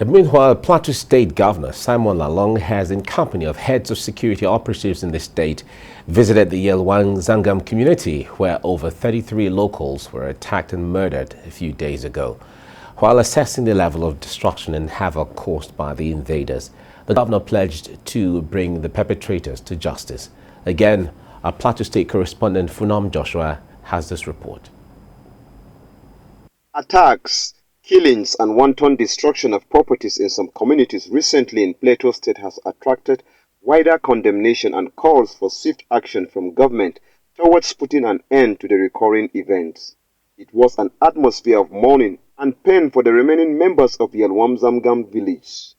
Meanwhile, Plateau State Governor Simon Lalong has, in company of heads of security operatives in the state, visited the Yelwan Zamgan Community, where over 33 locals were attacked and murdered a few days ago. While assessing the level of destruction and havoc caused by the invaders, the governor pledged to bring the perpetrators to justice. Again, our Plateau State correspondent Funom Joshua has this report. Attacks, killings and wanton destruction of properties in some communities recently in Plateau State has attracted wider condemnation and calls for swift action from government towards putting an end to the recurring events. It was an atmosphere of mourning and pain for the remaining members of Yelwan Zamgan village.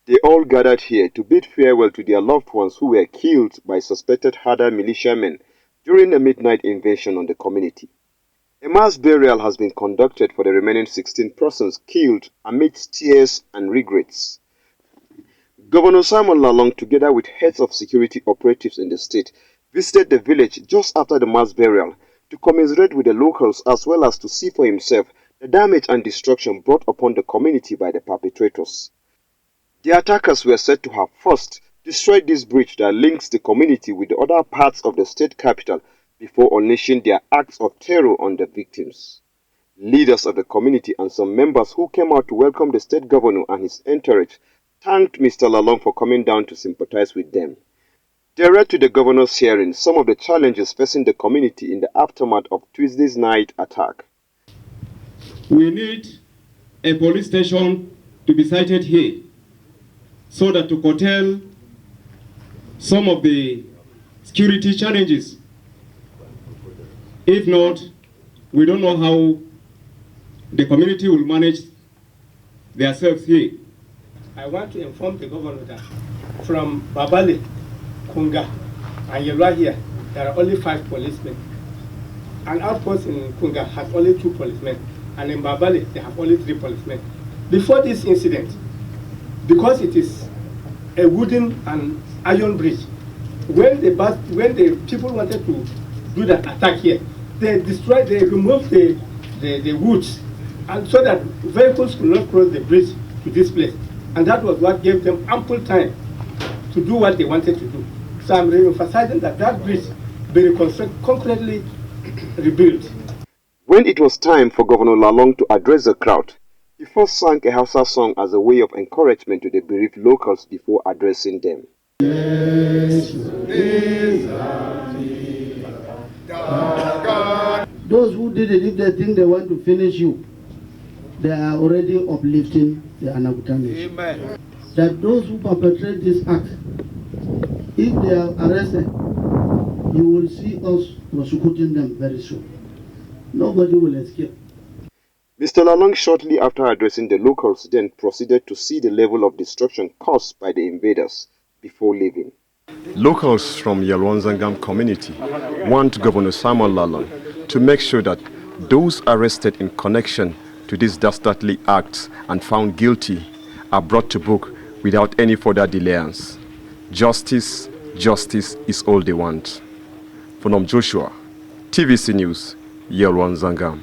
They all gathered here to bid farewell to their loved ones who were killed by suspected Hada militiamen during a midnight invasion on the community. A mass burial has been conducted for the remaining 16 persons killed amidst tears and regrets. Governor Simon Lalong, together with heads of security operatives in the state, visited the village just after the mass burial to commiserate with the locals as well as to see for himself the damage and destruction brought upon the community by the perpetrators. The attackers were said to have first destroyed this bridge that links the community with the other parts of the state capital before unleashing their acts of terror on the victims. Leaders of the community and some members who came out to welcome the state governor and his entourage thanked Mr. Lalong for coming down to sympathize with them. They read to the governor's hearing some of the challenges facing the community in the aftermath of Tuesday's night attack. We need a police station to be sited here so that to curtail some of the security challenges. If not, we don't know how the community will manage themselves here. I want to inform the governor that from Babale, Kunga, and Yelwa here, there are only 5 policemen. An outpost in Kunga has only 2 policemen, and in Babale, they have only 3 policemen. Before this incident, because it is a wooden and iron bridge, when the people wanted to do the attack here, they removed the woods, and so that vehicles could not cross the bridge to this place. And that was what gave them ample time to do what they wanted to do. So I'm emphasizing that that bridge be concretely rebuilt. When it was time for Governor Lalong to address the crowd, he first sang a Hausa song as a way of encouragement to the bereaved locals before addressing them. Those who did it, if they think they want to finish you, they are already uplifting the Anabuta. Amen. That those who perpetrate this act, if they are arrested, you will see us prosecuting them very soon. Nobody will escape. Mr. Lalong, shortly after addressing the locals, then proceeded to see the level of destruction caused by the invaders before leaving. Locals from Yelwan Zamgan Community want Governor Simon Lalong to make sure that those arrested in connection to these dastardly acts and found guilty are brought to book without any further delayance. Justice is all they want. Funom Joshua, TVC News, Yelwan Zamgan.